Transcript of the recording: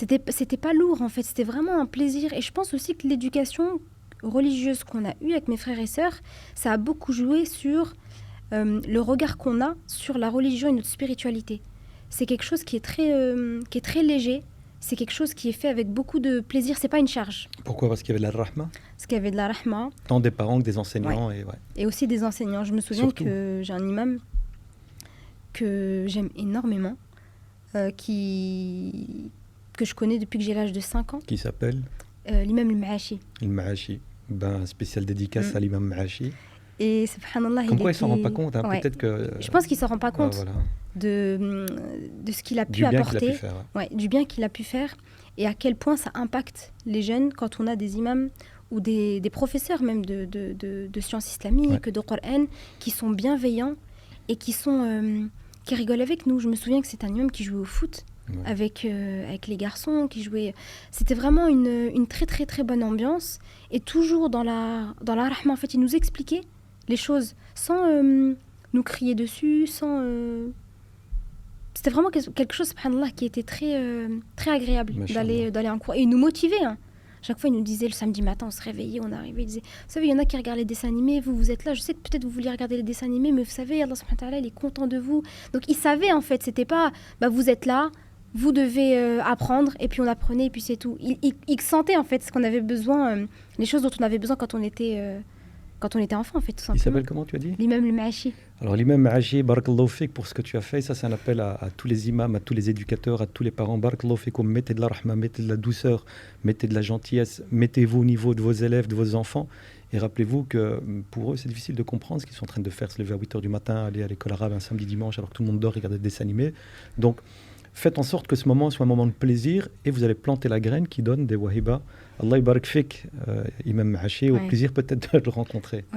c'était pas lourd en fait, c'était vraiment un plaisir. Et je pense aussi que l'éducation religieuse qu'on a eue avec mes frères et sœurs, ça a beaucoup joué sur le regard qu'on a sur la religion et notre spiritualité. C'est quelque chose qui est très léger, c'est quelque chose qui est fait avec beaucoup de plaisir, c'est pas une charge. Pourquoi? Parce qu'il y avait de la rahma, Parce qu'il y avait de la rahma, tant des parents que des ouais, enseignants. et aussi des enseignants. Je me souviens Surtout. que j'ai un imam que j'aime énormément, que je connais depuis que j'ai l'âge de 5 ans, Qui s'appelle l'imam al-Maashi. le Maashi. Ben, spécial dédicace à l'imam Maashi. Et subhanallah, Comme quoi, il s'en rend pas compte. Hein. Ouais. Peut-être que. Je pense qu'il ne s'en rend pas compte Voilà. de ce qu'il a pu Du bien qu'il a apporter, pu faire. ouais, du bien qu'il a pu faire, et à quel point ça impacte les jeunes quand on a des imams ou des professeurs même de sciences islamiques, Ouais. de Coran, qui sont bienveillants et qui rigolent avec nous. Je me souviens que c'est un imam qui jouait au foot Ouais. avec les garçons, qui jouait. C'était vraiment une très très très bonne ambiance, et toujours dans la rahma. En fait, il nous expliquait les choses sans nous crier dessus, sans... C'était vraiment quelque chose, subhanallah, qui était très agréable d'aller en cours. Et il nous motivait. Hein. Chaque fois, il nous disait, le samedi matin, on se réveillait, on arrivait, il disait, vous savez, il y en a qui regardent les dessins animés, vous êtes là, je sais que peut-être vous vouliez regarder les dessins animés, mais vous savez, Allah subhanahu wa ta'ala, il est content de vous. Donc, il savait, en fait, c'était pas, vous êtes là, vous devez apprendre, et puis on apprenait, et puis c'est tout. Il sentait, en fait, ce qu'on avait besoin, les choses dont on avait besoin quand on était enfant, en fait, tout simplement. Il s'appelle comment, tu as dit? L'imam al-Maashi. Alors, l'imam Maashi, barakallahu fik pour ce que tu as fait. Ça, c'est un appel à tous les imams, à tous les éducateurs, à tous les parents. Barakallahu fikum, mettez de la rahma, mettez de la douceur, mettez de la gentillesse, mettez-vous au niveau de vos élèves, de vos enfants. Et rappelez-vous que pour eux, c'est difficile de comprendre ce qu'ils sont en train de faire, se lever à 8h du matin, aller à l'école arabe un samedi dimanche, alors que tout le monde dort, regarder des dessins animés. Donc, faites en sorte que ce moment soit un moment de plaisir, et vous allez planter la graine qui donne des wahiba. Allah barak fik, imam Maashi, au plaisir peut-être de le rencontrer. Ouais.